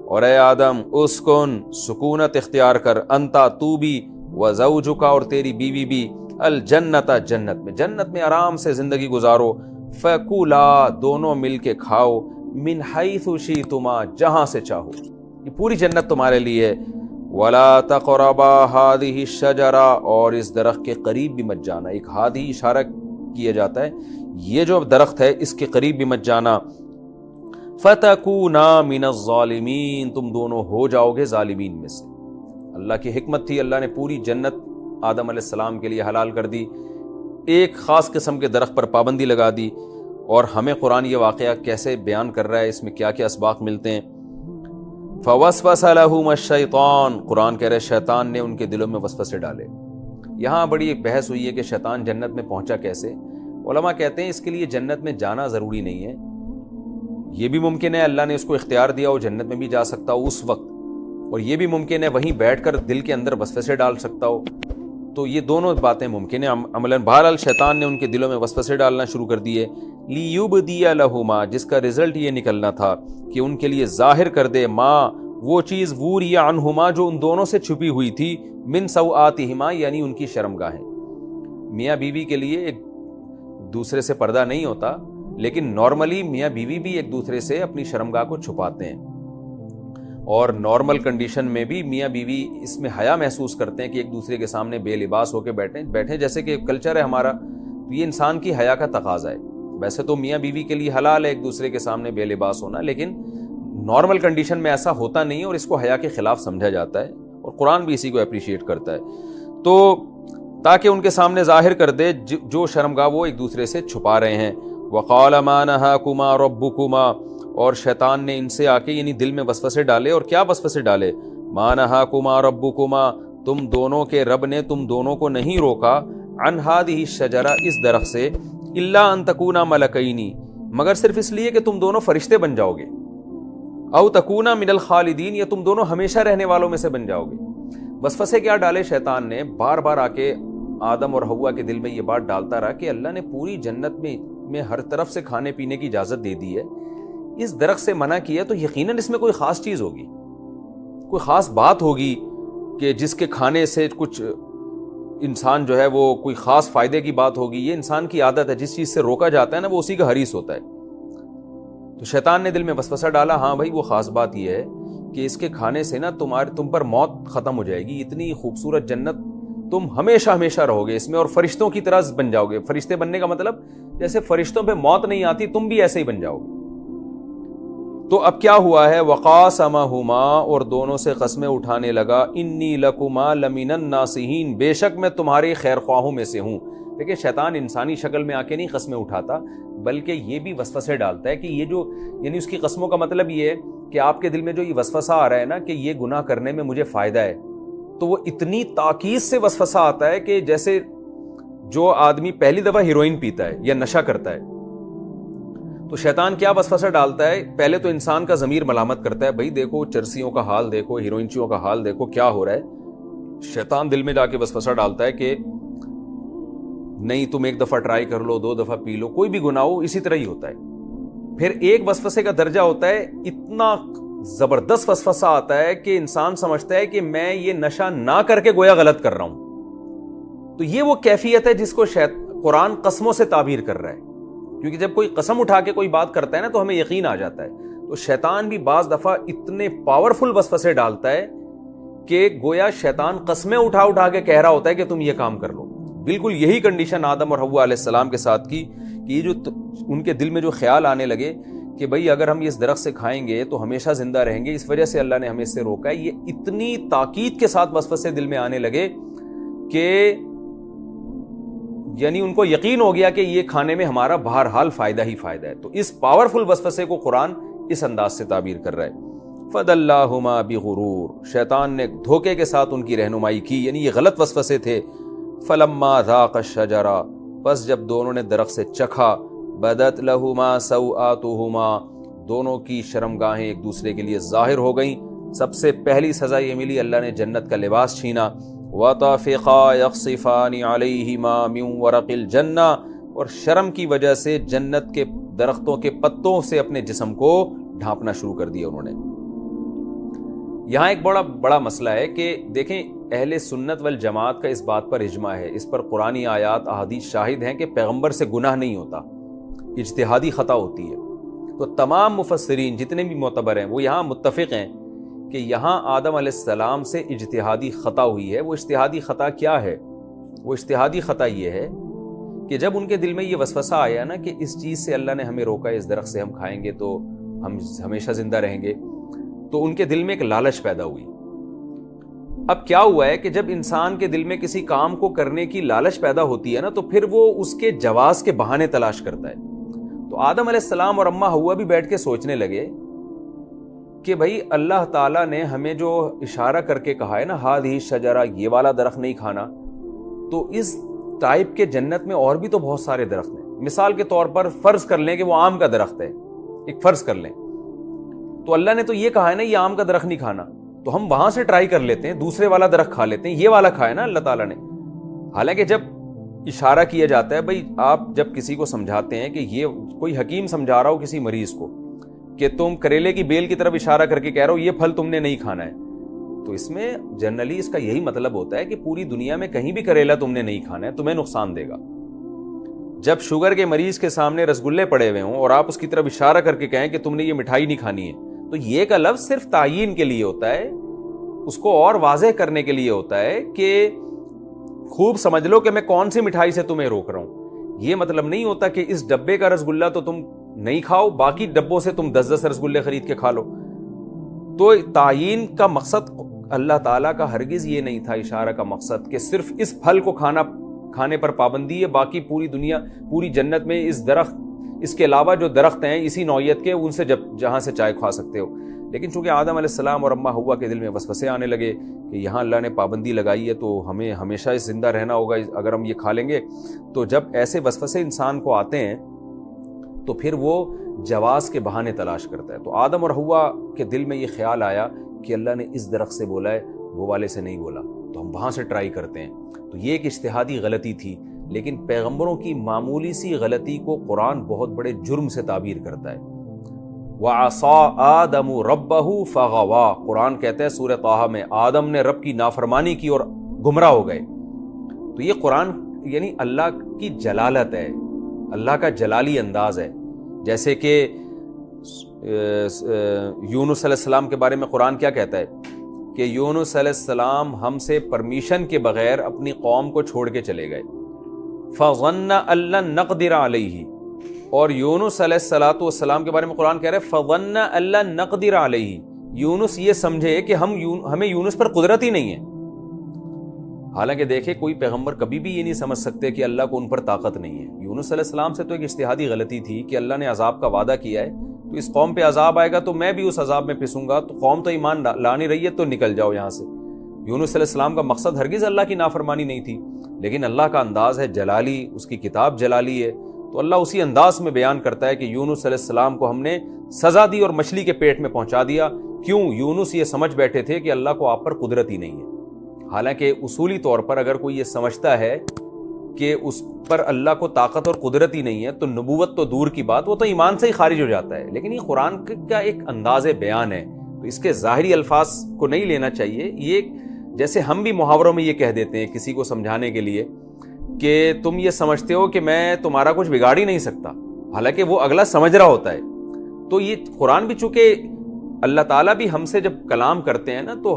اور اے آدم اسکن سکونت اختیار کر، انتا تو بھی، وزوجکا اور تیری بیوی بھی، الجنت جنت میں آرام سے زندگی گزارو، فکولا دونوں مل کے کھاؤ، من حیث شئتما جہاں سے چاہو، یہ پوری جنت تمہارے لیے، ولا تقربا هذه الشجرہ اور اس درخت کے قریب بھی مت جانا، ایک ہادی اشارہ کیا جاتا ہے، یہ جو درخت ہے اس کے قریب بھی مت جانا، فتکونا من الظالمین تم دونوں ہو جاؤ گے ظالمین میں سے۔ اللہ کی حکمت تھی، اللہ نے پوری جنت آدم علیہ السلام کے لیے حلال کر دی، ایک خاص قسم کے درخت پر پابندی لگا دی، اور ہمیں قرآن یہ واقعہ کیسے بیان کر رہا ہے، اس میں کیا کیا اسباق ملتے ہیں۔ فوسوس لہما الشیطان، قرآن کہہ رہے شیطان نے ان کے دلوں میں وسوسے ڈالے۔ یہاں بڑی ایک بحث ہوئی ہے کہ شیطان جنت میں پہنچا کیسے۔ علماء کہتے ہیں اس کے لیے جنت میں جانا ضروری نہیں ہے، یہ بھی ممکن ہے اللہ نے اس کو اختیار دیا ہو جنت میں بھی جا سکتا ہو اس وقت، اور یہ بھی ممکن ہے وہیں بیٹھ کر دل کے اندر وسوسے ڈال سکتا ہو، تو یہ دونوں باتیں ممکن ہیں عملاً۔ بہرحال شیطان نے ان کے دلوں میں وسوسے ڈالنا شروع کر دیے، لیبدی لہما جس کا رزلٹ یہ نکلنا تھا کہ ان کے لیے ظاہر کر دے، ماں وہ چیز، وری عنہما جو ان دونوں سے چھپی ہوئی تھی، من سوآتہما یعنی ان کی شرمگاہیں۔ میاں بیوی کے لیے ایک دوسرے سے پردہ نہیں ہوتا، لیکن نارملی میاں بیوی بھی ایک دوسرے سے اپنی شرمگاہ کو چھپاتے ہیں، اور نارمل کنڈیشن میں بھی میاں بیوی اس میں حیا محسوس کرتے ہیں کہ ایک دوسرے کے سامنے بے لباس ہو کے بیٹھیں جیسے کہ کلچر ہے ہمارا، تو یہ انسان کی حیا کا تقاضا ہے۔ ویسے تو میاں بیوی کے لیے حلال ہے ایک دوسرے کے سامنے بے لباس ہونا، لیکن نارمل کنڈیشن میں ایسا ہوتا نہیں ہے، اور اس کو حیا کے خلاف سمجھا جاتا ہے، اور قرآن بھی اسی کو اپریشیٹ کرتا ہے، تو تاکہ ان کے سامنے ظاہر کر دے جو شرمگاہ وہ ایک دوسرے سے چھپا رہے ہیں۔ وَقَالَ مَا نَهَاكُمَا رَبُّكُمَا اور شیطان نے ان سے آ کے یعنی دل میں وسوسے ڈالے، اور کیا وسوسے ڈالے، مَا نَهَاكُمَا رَبُّكُمَا تم دونوں کے رب نے تم دونوں کو نہیں روکا، عن هذه الشجرہ اس درخت سے، الا ان تکونا ملکین مگر صرف اس لیے کہ تم دونوں فرشتے بن جاؤ گے، او تکونا من الخالدین یا تم دونوں ہمیشہ رہنے والوں میں سے بن جاؤ گے۔ وسوسے کیا ڈالے شیطان نے، بار بار آ کے آدم اور حوا کے دل میں یہ بات ڈالتا رہا کہ اللہ نے پوری جنت میں ہر طرف سے کھانے پینے کی اجازت دے دی ہے، اس درخت سے منع کیا تو یقیناً اس میں کوئی خاص چیز ہوگی، کوئی خاص بات ہوگی کہ جس کے کھانے سے کچھ انسان جو ہے وہ کوئی خاص فائدے کی بات ہوگی۔ یہ انسان کی عادت ہے، جس چیز سے روکا جاتا ہے نا وہ اسی کا حریص ہوتا ہے۔ تو شیطان نے دل میں وسوسہ ڈالا، ہاں بھائی وہ خاص بات یہ ہے کہ اس کے کھانے سے نا تم پر موت ختم ہو جائے گی، اتنی خوبصورت جنت تم ہمیشہ ہمیشہ رہو گے اس میں، اور فرشتوں کی طرح بن جاؤ گے۔ فرشتے بننے کا مطلب جیسے فرشتوں پہ موت نہیں آتی تم بھی ایسے ہی بن جاؤ گے۔ تو اب کیا ہوا ہے، وقاسمہما اور دونوں سے قسمیں اٹھانے لگا، انی لکما لمن الناصحین بے شک میں تمہارے خیر خواہوں میں سے ہوں۔ دیکھیں شیطان انسانی شکل میں آ کے نہیں قسمیں اٹھاتا، بلکہ یہ بھی وسوسے ڈالتا ہے کہ یہ جو یعنی اس کی قسموں کا مطلب یہ ہے کہ آپ کے دل میں جو یہ وسوسہ آ رہا ہے نا کہ یہ گناہ کرنے میں مجھے فائدہ ہے، تو وہ اتنی تاکید سے وسوسہ آتا ہے کہ جیسے جو آدمی پہلی دفعہ ہیروئن پیتا ہے یا نشہ کرتا ہے، تو شیطان کیا وسوسہ ڈالتا ہے، پہلے تو انسان کا ضمیر ملامت کرتا ہے، بھائی دیکھو چرسیوں کا حال دیکھو، ہیروئنچیوں کا حال دیکھو کیا ہو رہا ہے۔ شیطان دل میں جا کے وسوسہ ڈالتا ہے کہ نہیں تم ایک دفعہ ٹرائی کر لو، 2 دفعہ پی لو، کوئی بھی گناہ ہو اسی طرح ہی ہوتا ہے۔ پھر ایک وسوسے کا درجہ ہوتا ہے، اتنا زبردست وسوسہ آتا ہے کہ انسان سمجھتا ہے کہ میں یہ نشہ نہ کر کے گویا غلط کر رہا ہوں۔ تو یہ وہ کیفیت ہے جس کو قرآن قسموں سے تعبیر کر رہا ہے، کیونکہ جب کوئی قسم اٹھا کے کوئی بات کرتا ہے نا تو ہمیں یقین آ جاتا ہے۔ تو شیطان بھی بعض دفعہ اتنے پاورفل وسوسے ڈالتا ہے کہ گویا شیطان قسمیں اٹھا اٹھا کے کہہ رہا ہوتا ہے کہ تم یہ کام کر لو۔ بالکل یہی کنڈیشن آدم اور حوا علیہ السلام کے ساتھ کی کہ یہ جو ان کے دل میں جو خیال آنے لگے کہ بھئی اگر ہم اس درخت سے کھائیں گے تو ہمیشہ زندہ رہیں گے، اس وجہ سے اللہ نے ہمیں اس سے روکا ہے، یہ اتنی تاکید کے ساتھ وسوسے دل میں آنے لگے کہ یعنی ان کو یقین ہو گیا کہ یہ کھانے میں ہمارا بہرحال فائدہ ہی فائدہ ہے۔ تو اس پاورفل وسوسے کو قرآن اس انداز سے تعبیر کر رہا ہے، فَدَلَّاهُمَا بِغُرُورٍ شیطان نے دھوکے کے ساتھ ان کی رہنمائی کی، یعنی یہ غلط وسوسے تھے۔ فَلَمَّا ذَاقَ الشَّجَرَةَ پس جب دونوں نے درخت سے چکھا، بَدَتْ لَهُمَا سَوْآتُهُمَا دونوں کی شرمگاہیں ایک دوسرے کے لیے ظاہر ہو گئیں۔ سب سے پہلی سزا یہ ملی، اللہ نے جنت کا لباس چھینا۔ وَطَفِقَا يَخْصِفَانِ عَلَيْهِمَا مِنْ وَرَقِ الْجَنَّةِ اور شرم کی وجہ سے جنت کے درختوں کے پتوں سے اپنے جسم کو ڈھانپنا شروع کر دیا انہوں نے۔ یہاں ایک بڑا مسئلہ ہے کہ دیکھیں اہل سنت والجماعت کا اس بات پر اجماع ہے، اس پر قرآنی آیات احادیث شاہد ہیں کہ پیغمبر سے گناہ نہیں ہوتا، اجتہادی خطا ہوتی ہے۔ تو تمام مفسرین جتنے بھی معتبر ہیں وہ یہاں متفق ہیں کہ یہاں آدم علیہ السلام سے اجتہادی خطا ہوئی ہے۔ وہ اجتہادی خطا کیا ہے؟ وہ اجتہادی خطا یہ ہے کہ جب ان کے دل میں یہ وسوسہ آیا نا کہ اس چیز سے اللہ نے ہمیں روکا ہے، اس درخت سے ہم کھائیں گے تو ہم ہمیشہ زندہ رہیں گے، تو ان کے دل میں ایک لالچ پیدا ہوئی۔ اب کیا ہوا ہے کہ جب انسان کے دل میں کسی کام کو کرنے کی لالچ پیدا ہوتی ہے نا تو پھر وہ اس کے جواز کے بہانے تلاش کرتا ہے۔ تو آدم علیہ السلام اور اماں حوا بھی بیٹھ کے سوچنے لگے کہ بھائی اللہ تعالیٰ نے ہمیں جو اشارہ کر کے کہا ہے نا ہذہ شجرہ، یہ والا درخت نہیں کھانا، تو اس ٹائپ کے جنت میں اور بھی تو بہت سارے درخت ہیں۔ مثال کے طور پر فرض کر لیں کہ وہ آم کا درخت ہے، ایک فرض کر لیں، تو اللہ نے تو یہ کہا ہے نا یہ آم کا درخت نہیں کھانا، تو ہم وہاں سے ٹرائی کر لیتے ہیں، دوسرے والا درخت کھا لیتے ہیں، یہ والا کھایا نا اللہ تعالیٰ نے۔ حالانکہ جب اشارہ کیا جاتا ہے، بھائی آپ جب کسی کو سمجھاتے ہیں کہ یہ کوئی حکیم سمجھا رہا ہو کسی مریض کو کہ تم کریلے کی بیل کی طرف اشارہ کر کے کہہ رہے ہو یہ پھل تم نے نہیں کھانا ہے، تو اس میں جنرلی اس کا یہی مطلب ہوتا ہے کہ پوری دنیا میں کہیں بھی کریلا تم نے نہیں کھانا ہے، تمہیں نقصان دے گا۔ جب شوگر کے مریض کے سامنے رسگلے پڑے ہوئے ہوں اور آپ اس کی طرف اشارہ کر کے کہیں کہ تم نے یہ مٹھائی نہیں کھانی ہے، تو یہ کا لفظ صرف تعیین کے لیے ہوتا ہے، اس کو اور واضح کرنے کے لیے ہوتا ہے کہ خوب سمجھ لو کہ میں کون سی مٹھائی سے تمہیں روک رہا ہوں۔ یہ مطلب نہیں ہوتا کہ اس ڈبے کا رسگلہ تو تم نہیں کھاؤ، باقی ڈبوں سے تم 10 رسگلے خرید کے کھا لو۔ تو تعیین کا مقصد اللہ تعالیٰ کا ہرگز یہ نہیں تھا، اشارہ کا مقصد کہ صرف اس پھل کو کھانے پر پابندی ہے، باقی پوری دنیا پوری جنت میں اس درخت اس کے علاوہ جو درخت ہیں اسی نوعیت کے ان سے جہاں سے چائے کھا سکتے ہو۔ لیکن چونکہ آدم علیہ السلام اور اماں حوا کے دل میں وسوسے آنے لگے کہ یہاں اللہ نے پابندی لگائی ہے تو ہمیں ہمیشہ اس زندہ رہنا ہوگا اگر ہم یہ کھا لیں گے، تو جب ایسے وسوسے انسان کو آتے ہیں تو پھر وہ جواز کے بہانے تلاش کرتا ہے۔ تو آدم اور حوا کے دل میں یہ خیال آیا کہ اللہ نے اس درخت سے بولا ہے، وہ والے سے نہیں بولا، تو ہم وہاں سے ٹرائی کرتے ہیں۔ تو یہ ایک اجتہادی غلطی تھی، لیکن پیغمبروں کی معمولی سی غلطی کو قرآن بہت بڑے جرم سے تعبیر کرتا ہے۔ وَعَصَىٰ آدَمُ رَبَّهُ فَغَوَىٰ، قرآن کہتا ہے سورہ طٰہٰ میں آدم نے رب کی نافرمانی کی اور گمراہ ہو گئے۔ تو یہ قرآن یعنی اللہ کی جلالت ہے، اللہ کا جلالی انداز ہے۔ جیسے کہ یونس علیہ السلام کے بارے میں قرآن کیا کہتا ہے کہ یونس علیہ السلام ہم سے پرمیشن کے بغیر اپنی قوم کو چھوڑ کے چلے گئے، فَظَنَّ أَن لَّن نَّقْدِرَ عَلَيْهِ، اور یونس علیہ السلام کے بارے میں قرآن کہہ رہا ہے فَظَنَّ أَن لَّن نَّقْدِرَ عَلَيْهِ، یونس یہ سمجھے کہ ہمیں یونس پر قدرت ہی نہیں ہے۔ حالانکہ دیکھیں کوئی پیغمبر کبھی بھی یہ نہیں سمجھ سکتے کہ اللہ کو ان پر طاقت نہیں ہے۔ یونس علیہ السلام سے تو ایک اجتہادی غلطی تھی کہ اللہ نے عذاب کا وعدہ کیا ہے، تو اس قوم پہ عذاب آئے گا تو میں بھی اس عذاب میں پھنسوں گا، تو قوم تو ایمان لا نہیں رہی ہے تو نکل جاؤ یہاں سے۔ یونس علیہ السلام کا مقصد ہرگز اللہ کی نافرمانی نہیں تھی، لیکن اللہ کا انداز ہے جلالی، اس کی کتاب جلالی ہے، تو اللہ اسی انداز میں بیان کرتا ہے کہ یونس علیہ السلام کو ہم نے سزا دی اور مچھلی کے پیٹ میں پہنچا دیا۔ کیوں؟ یونس یہ سمجھ بیٹھے تھے کہ اللہ کو آپ پر قدرت ہی نہیں ہے۔ حالانکہ اصولی طور پر اگر کوئی یہ سمجھتا ہے کہ اس پر اللہ کو طاقت اور قدرت ہی نہیں ہے تو نبوت تو دور کی بات، وہ تو ایمان سے ہی خارج ہو جاتا ہے۔ لیکن یہ قرآن کا ایک انداز بیان ہے، تو اس کے ظاہری الفاظ کو نہیں لینا چاہیے۔ یہ جیسے ہم بھی محاوروں میں یہ کہہ دیتے ہیں کسی کو سمجھانے کے لیے کہ تم یہ سمجھتے ہو کہ میں تمہارا کچھ بگاڑ ہی نہیں سکتا، حالانکہ وہ اگلا سمجھ رہا ہوتا ہے۔ تو یہ قرآن بھی چونکہ اللہ تعالیٰ بھی ہم سے جب کلام کرتے ہیں نا تو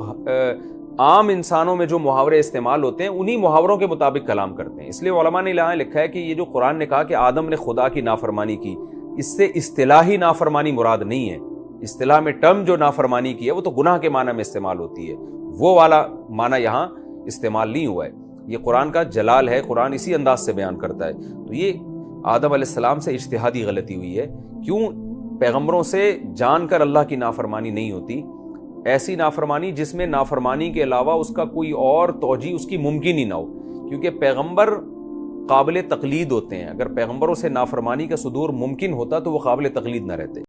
عام انسانوں میں جو محاورے استعمال ہوتے ہیں انہی محاوروں کے مطابق کلام کرتے ہیں۔ اس لیے علماء نے یہاں لکھا ہے کہ یہ جو قرآن نے کہا کہ آدم نے خدا کی نافرمانی کی، اس سے اصطلاحی نافرمانی مراد نہیں ہے۔ اصطلاح میں ٹرم جو نافرمانی کی ہے وہ تو گناہ کے معنی میں استعمال ہوتی ہے، وہ والا معنی یہاں استعمال نہیں ہوا ہے۔ یہ قرآن کا جلال ہے، قرآن اسی انداز سے بیان کرتا ہے۔ تو یہ آدم علیہ السلام سے اجتہادی غلطی ہوئی ہے۔ کیوں؟ پیغمبروں سے جان کر اللہ کی نافرمانی نہیں ہوتی، ایسی نافرمانی جس میں نافرمانی کے علاوہ اس کا کوئی اور توجیہ اس کی ممکن ہی نہ ہو، کیونکہ پیغمبر قابل تقلید ہوتے ہیں۔ اگر پیغمبروں سے نافرمانی کا صدور ممکن ہوتا تو وہ قابل تقلید نہ رہتے۔